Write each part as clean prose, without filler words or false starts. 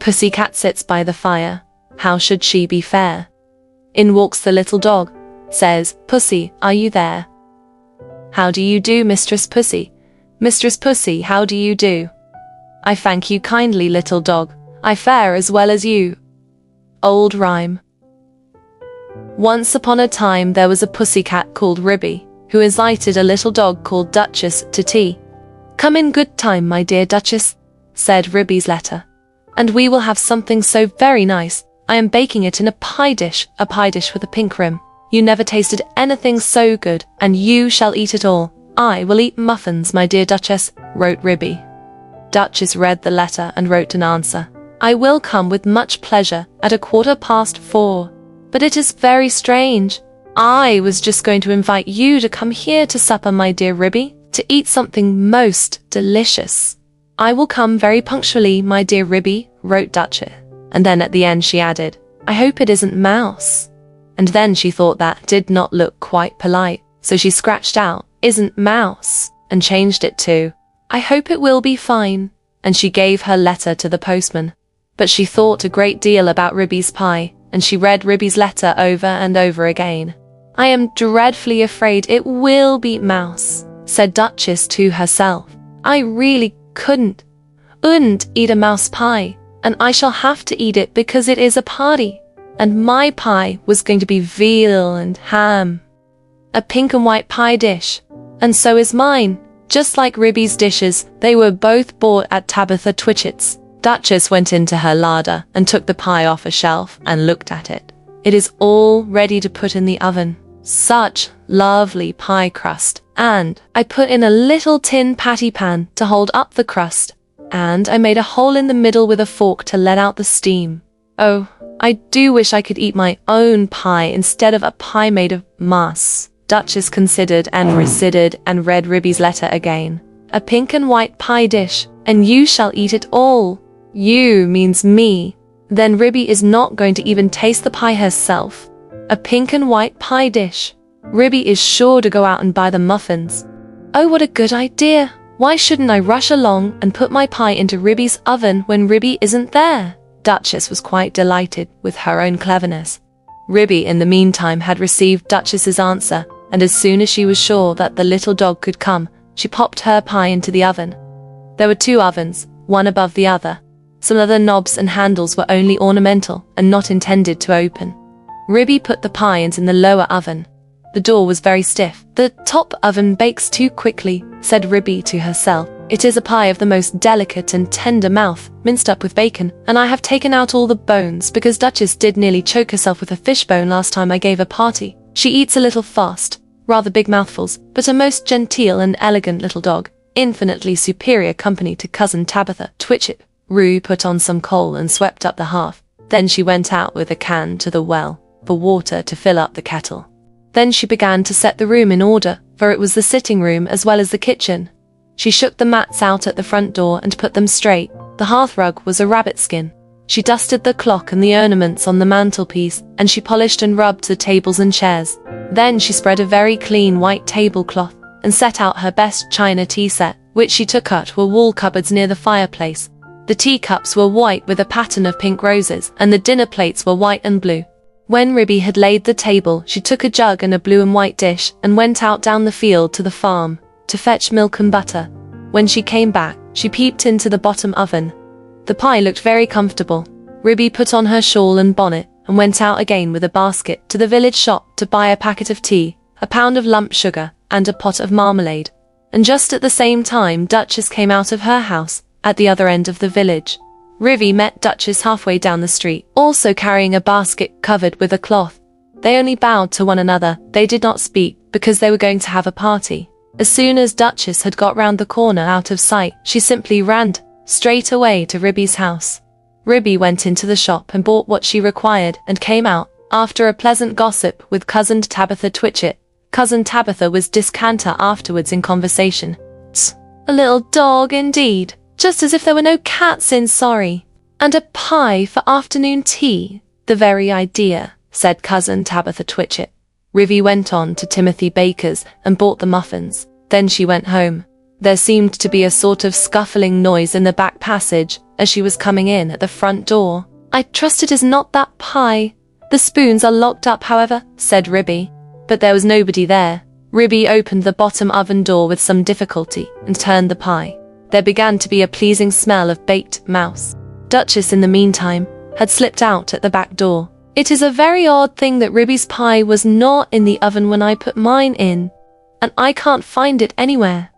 Pussycat sits by the fire. How should she be fair? In walks the little dog. Says, Pussy, are you there? How do you do, Mistress Pussy? Mistress Pussy, how do you do? I thank you kindly, little dog. I fare as well as you. Old Rhyme. Once upon a time there was a pussycat called Ribby, who invited a little dog called Duchess to tea. Come in good time, my dear Duchess, said Ribby's letter, and we will have something so very nice. I am baking it in a pie dish with a pink rim. You never tasted anything so good, and you shall eat it all. I will eat muffins, my dear Duchess, wrote Ribby. Duchess read the letter and wrote an answer. I will come with much pleasure at 4:15. But it is very strange. I was just going to invite you to come here to supper, my dear Ribby, to eat something most delicious. I will come very punctually, my dear Ribby, wrote Duchess. And then at the end she added, I hope it isn't mouse. And then she thought that did not look quite polite, so she scratched out, isn't mouse, and changed it to, I hope it will be fine. And she gave her letter to the postman. But she thought a great deal about Ribby's pie, and she read Ribby's letter over and over again. I am dreadfully afraid it will be mouse, said Duchess to herself. I really couldn't eat a mouse pie, and I shall have to eat it because it is a party. And my pie was going to be veal and ham. A pink and white pie dish. And so is mine. Just like Ribby's dishes, they were both bought at Tabitha Twitchit's. Duchess went into her larder and took the pie off a shelf and looked at it. It is all ready to put in the oven. Such lovely pie crust. And I put in a little tin patty pan to hold up the crust. And I made a hole in the middle with a fork to let out the steam. Oh, I do wish I could eat my own pie instead of a pie made of muss. Duchess considered and resid and read Ribby's letter again. A pink and white pie dish, and you shall eat it all. You means me. Then Ribby is not going to even taste the pie herself. A pink and white pie dish. Ribby is sure to go out and buy the muffins. Oh, what a good idea. Why shouldn't I rush along and put my pie into Ribby's oven when Ribby isn't there? Duchess was quite delighted with her own cleverness. Ribby, in the meantime, had received Duchess's answer, and as soon as she was sure that the little dog could come, she popped her pie into the oven. There were 2 ovens, one above the other. Some of the knobs and handles were only ornamental and not intended to open. Ribby put the pie in the lower oven. The door was very stiff. The top oven bakes too quickly, said Ribby to herself. It is a pie of the most delicate and tender mouth, minced up with bacon, and I have taken out all the bones because Duchess did nearly choke herself with a fishbone last time I gave a party. She eats a little fast, rather big mouthfuls, but a most genteel and elegant little dog, infinitely superior company to Cousin Tabitha Twitchit. Rue put on some coal and swept up the hearth. Then she went out with a can to the well, for water to fill up the kettle. Then she began to set the room in order, for it was the sitting room as well as the kitchen. She shook the mats out at the front door and put them straight. The hearthrug was a rabbit skin. She dusted the clock and the ornaments on the mantelpiece, and she polished and rubbed the tables and chairs. Then she spread a very clean white tablecloth and set out her best china tea set, which she took out were wall cupboards near the fireplace. The teacups were white with a pattern of pink roses, and the dinner plates were white and blue. When Ribby had laid the table, she took a jug and a blue and white dish and went out down the field to the farm to fetch milk and butter. When she came back, she peeped into the bottom oven. The pie looked very comfortable. Ribby put on her shawl and bonnet and went out again with a basket to the village shop to buy a packet of tea, a pound of lump sugar, and a pot of marmalade. And just at the same time Duchess came out of her house at the other end of the village. Ribby met Duchess halfway down the street, also carrying a basket covered with a cloth. They only bowed to one another. They did not speak because they were going to have a party. As soon as Duchess had got round the corner out of sight, she simply ran straight away to Ribby's house. Ribby went into the shop and bought what she required and came out, after a pleasant gossip with Cousin Tabitha Twitchit. Cousin Tabitha was discanter afterwards in conversation. Tsk, a little dog indeed, just as if there were no cats in Sorry. And a pie for afternoon tea, the very idea, said Cousin Tabitha Twitchit. Ribby went on to Timothy Baker's and bought the muffins. Then she went home. There seemed to be a sort of scuffling noise in the back passage as she was coming in at the front door. "I trust it is not that pie. The spoons are locked up, however," said Ribby. But there was nobody there. Ribby opened the bottom oven door with some difficulty and turned the pie. There began to be a pleasing smell of baked mouse. Duchess, in the meantime, had slipped out at the back door. "It is a very odd thing that Ribby's pie was not in the oven when I put mine in, and I can't find it anywhere.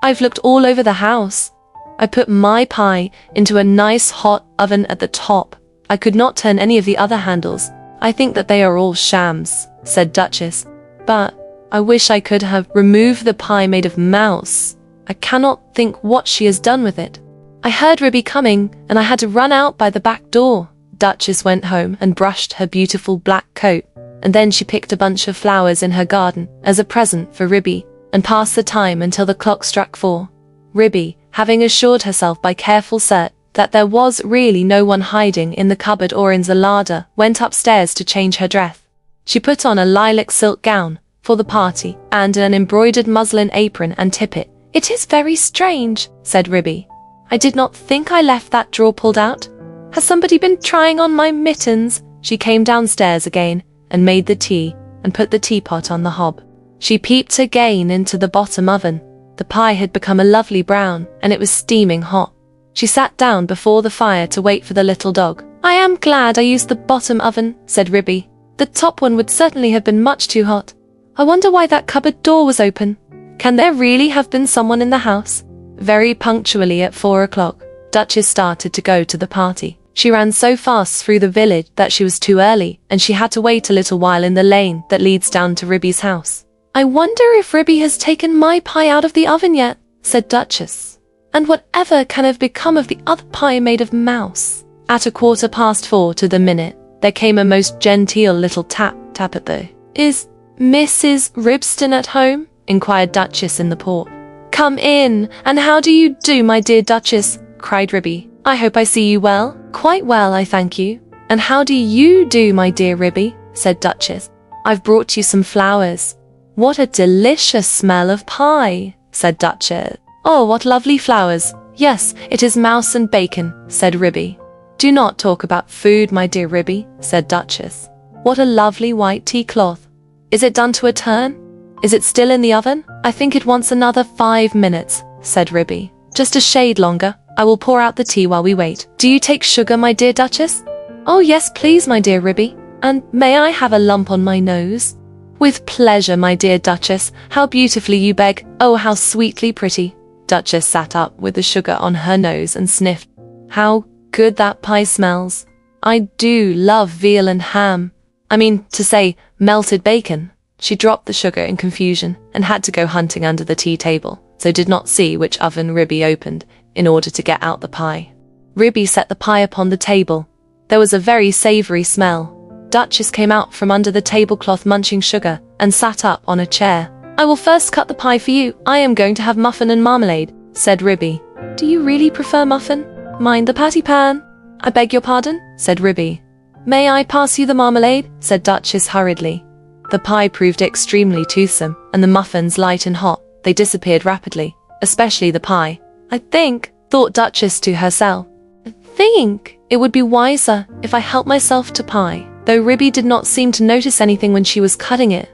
I've looked all over the house. I put my pie into a nice hot oven at the top. I could not turn any of the other handles. I think that they are all shams," said Duchess. "But I wish I could have removed the pie made of mouse. I cannot think what she has done with it. I heard Ribby coming, and I had to run out by the back door." Duchess went home and brushed her beautiful black coat, and then she picked a bunch of flowers in her garden as a present for Ribby, and passed the time until the clock struck 4. Ribby, having assured herself by careful search that there was really no one hiding in the cupboard or in the larder, went upstairs to change her dress. She put on a lilac silk gown for the party and an embroidered muslin apron and tippet. "It is very strange," said Ribby. "I did not think I left that drawer pulled out. Has somebody been trying on my mittens?" She came downstairs again and made the tea and put the teapot on the hob. She peeped again into the bottom oven. The pie had become a lovely brown, and it was steaming hot. She sat down before the fire to wait for the little dog. "I am glad I used the bottom oven," said Ribby. "The top one would certainly have been much too hot. I wonder why that cupboard door was open. Can there really have been someone in the house?" Very punctually at 4 o'clock, Duchess started to go to the party. She ran so fast through the village that she was too early, and she had to wait a little while in the lane that leads down to Ribby's house. "I wonder if Ribby has taken my pie out of the oven yet," said Duchess. "And whatever can have become of the other pie made of mouse?" At 4:15 to the minute, there came a most genteel little tap at the. "Is Mrs. Ribston at home?" inquired Duchess in the port. "Come in, and how do you do, my dear Duchess?" cried Ribby. "I hope I see you well." "Quite well, I thank you." "And how do you do, my dear Ribby?" said Duchess. "I've brought you some flowers." "What a delicious smell of pie," said Duchess. "Oh, what lovely flowers." "Yes, it is mouse and bacon," said Ribby. "Do not talk about food, my dear Ribby," said Duchess. "What a lovely white tea cloth. Is it done to a turn? Is it still in the oven?" "I think it wants another 5 minutes," said Ribby. "Just a shade longer. I will pour out the tea while we wait. Do you take sugar, my dear Duchess?" "Oh yes, please, my dear Ribby. And may I have a lump on my nose?" "With pleasure, my dear Duchess. How beautifully you beg. Oh, how sweetly pretty." Duchess sat up with the sugar on her nose and sniffed. "How good that pie smells. I do love veal and ham. I mean to say, melted bacon." She dropped the sugar in confusion and had to go hunting under the tea table, so did not see which oven Ribby opened in order to get out the pie. Ribby set the pie upon the table. There was a very savoury smell. Duchess came out from under the tablecloth munching sugar and sat up on a chair. "I will first cut the pie for you. I am going to have muffin and marmalade," said Ribby. "Do you really prefer muffin? Mind the patty pan." "I beg your pardon," said Ribby. "May I pass you the marmalade?" said Duchess hurriedly. The pie proved extremely toothsome, and the muffins light and hot. They disappeared rapidly, especially the pie. "I think," thought Duchess to herself, "I think it would be wiser if I helped myself to pie," though Ribby did not seem to notice anything when she was cutting it.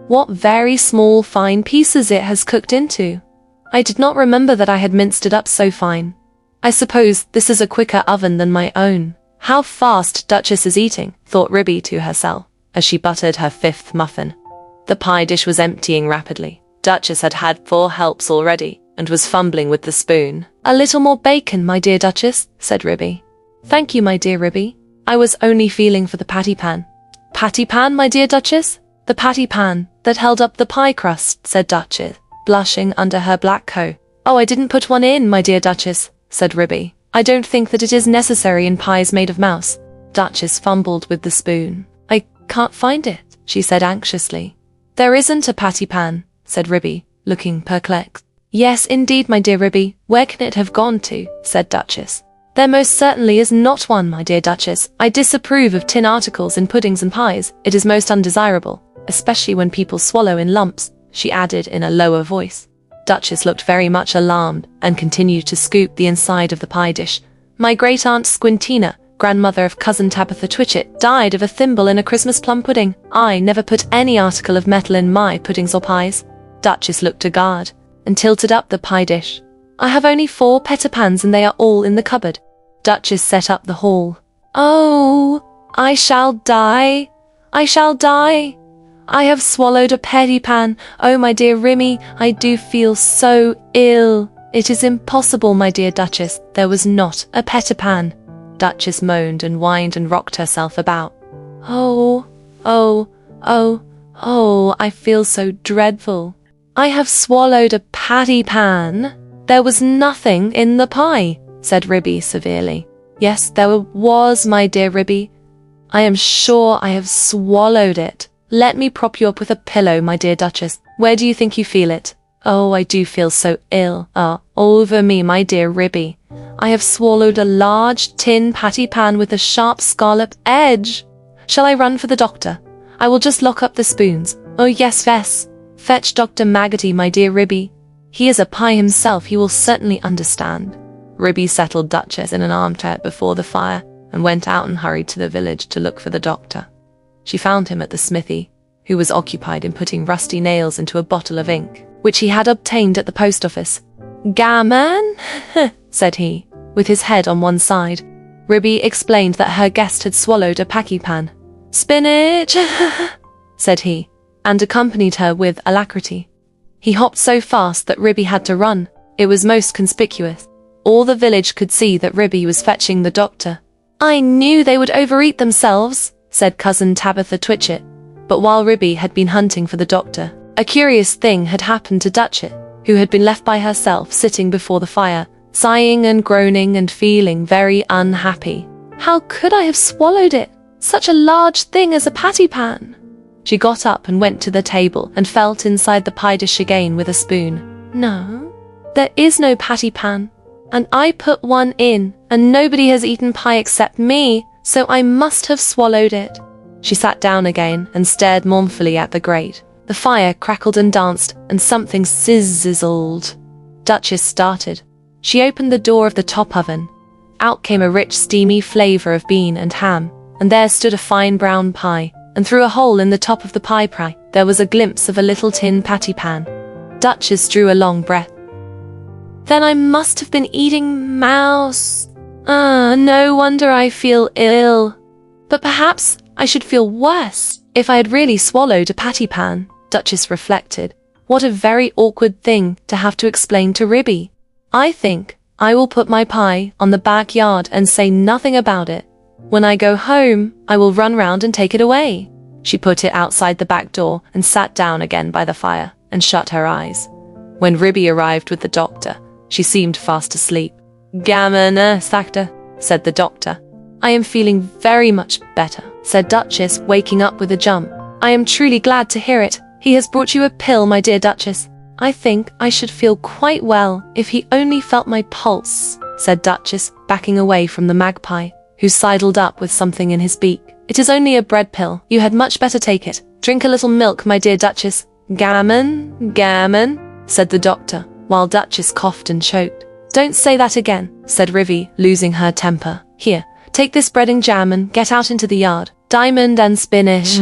"What very small, fine pieces it has cooked into. I did not remember that I had minced it up so fine. I suppose this is a quicker oven than my own. How fast Duchess is eating," thought Ribby to herself, as she buttered her 5th muffin. The pie dish was emptying rapidly. Duchess had had 4 helps already, and was fumbling with the spoon. "A little more bacon, my dear Duchess," said Ribby. "Thank you, my dear Ribby. I was only feeling for the patty pan." "Patty pan, my dear Duchess?" "The patty pan that held up the pie crust," said Duchess, blushing under her black coat. "Oh, I didn't put one in, my dear Duchess," said Ribby. "I don't think that it is necessary in pies made of mouse." Duchess fumbled with the spoon. "I can't find it," she said anxiously. "There isn't a patty pan," said Ribby, looking perplexed. "Yes, indeed, my dear Ribby. Where can it have gone to?" said Duchess. "There most certainly is not one, my dear Duchess. I disapprove of tin articles in puddings and pies. It is most undesirable, especially when people swallow in lumps," she added in a lower voice. Duchess looked very much alarmed and continued to scoop the inside of the pie dish. My great-aunt Squintina, grandmother of cousin Tabitha Twitchit, died of a thimble in a Christmas plum pudding. I never put any article of metal in my puddings or pies. Duchess looked aghast and tilted up the pie dish. I have only 4 petter pans and they are all in the cupboard. Duchess set up the hall. Oh, I shall die. I shall die. I have swallowed a petty pan. Oh, my dear Rimmy, I do feel so ill. It is impossible, my dear Duchess. There was not a petter pan. Duchess moaned and whined and rocked herself about. Oh, I feel so dreadful. I have swallowed a patty pan. There was nothing in the pie, said Ribby severely. Yes, there was, my dear Ribby. I am sure I have swallowed it. Let me prop you up with a pillow, my dear Duchess. Where do you think you feel it? Oh, I do feel so ill. All over me, my dear Ribby. I have swallowed a large tin patty pan with a sharp scallop edge. Shall I run for the doctor? I will just lock up the spoons. Oh, yes. Fetch Dr. Maggotty, my dear Ribby. He is a pie himself. He will certainly understand. Ribby settled Duchess in an armchair before the fire and went out and hurried to the village to look for the doctor. She found him at the smithy, who was occupied in putting rusty nails into a bottle of ink, which he had obtained at the post office. Gammon, said he, with his head on one side. Ribby explained that her guest had swallowed a packy pan. Spinach, said he, and accompanied her with alacrity. He hopped so fast that Ribby had to run. It was most conspicuous. All the village could see that Ribby was fetching the doctor. I knew they would overeat themselves, said cousin Tabitha Twitchit. But while Ribby had been hunting for the doctor, a curious thing had happened to Duchess, who had been left by herself sitting before the fire, sighing and groaning and feeling very unhappy. How could I have swallowed it? Such a large thing as a patty pan. She got up and went to the table and felt inside the pie dish again with a spoon. No, there is no patty pan. And I put one in, and nobody has eaten pie except me, so I must have swallowed it. She sat down again and stared mournfully at the grate. The fire crackled and danced, and something sizzled. Duchess started. She opened the door of the top oven. Out came a rich, steamy flavour of bean and ham, and there stood a fine brown pie, and through a hole in the top of the pie there was a glimpse of a little tin patty pan. Duchess drew a long breath. Then I must have been eating mouse. No wonder I feel ill. But perhaps I should feel worse if I had really swallowed a patty pan, Duchess reflected. What a very awkward thing to have to explain to Ribby. I think I will put my pie on the backyard and say nothing about it. When I go home, I will run round and take it away. She put it outside the back door and sat down again by the fire and shut her eyes. When Ribby arrived with the doctor, she seemed fast asleep. Gammon, Sactor, said the doctor. I am feeling very much better, said Duchess, waking up with a jump. I am truly glad to hear it. He has brought you a pill, my dear Duchess. I think I should feel quite well if he only felt my pulse, said Duchess, backing away from the magpie, who sidled up with something in his beak. It is only a bread pill. You had much better take it. Drink a little milk, my dear Duchess. Gammon, said the doctor, while Duchess coughed and choked. Don't say that again, said Ribby, losing her temper. Here, take this bread and jam and get out into the yard. Diamond and spinach,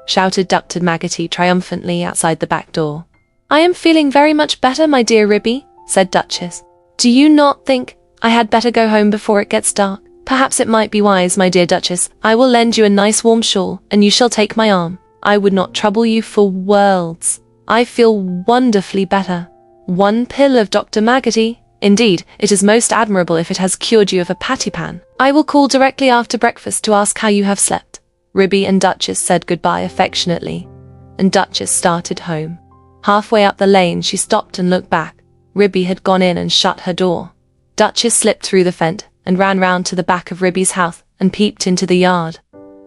shouted Dr. Maggotty triumphantly outside the back door. I am feeling very much better, my dear Ribby, said Duchess. Do you not think I had better go home before it gets dark? Perhaps it might be wise, my dear Duchess. I will lend you a nice warm shawl, and you shall take my arm. I would not trouble you for worlds. I feel wonderfully better. One pill of Dr. Maggotty. Indeed, it is most admirable if it has cured you of a patty pan. I will call directly after breakfast to ask how you have slept. Ribby and Duchess said goodbye affectionately, and Duchess started home. Halfway up the lane, she stopped and looked back. Ribby had gone in and shut her door. Duchess slipped through the fence and ran round to the back of Ribby's house and peeped into the yard.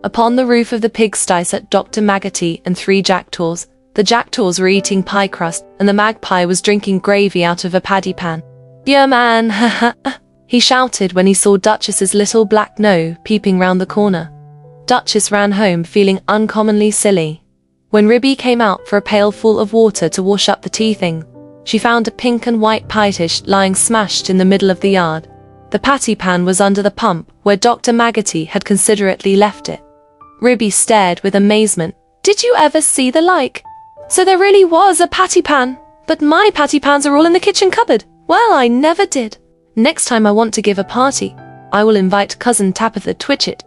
Upon the roof of the pigsty sat Dr. Maggotty and 3 jackdaws. The jackdaws were eating pie crust, and the magpie was drinking gravy out of a paddy pan. "Yeah, man, he shouted when he saw Duchess's little black nose peeping round the corner. Duchess ran home feeling uncommonly silly. When Ribby came out for a pailful of water to wash up the tea thing, She found a pink and white pie dish lying smashed in the middle of the yard. The patty pan was under the pump, where Dr. Maggotty had considerately left it. Ruby stared with amazement. Did you ever see the like? So there really was a patty pan? But my patty pans are all in the kitchen cupboard. Well, I never did. Next time I want to give a party, I will invite Cousin Tabitha Twitchit.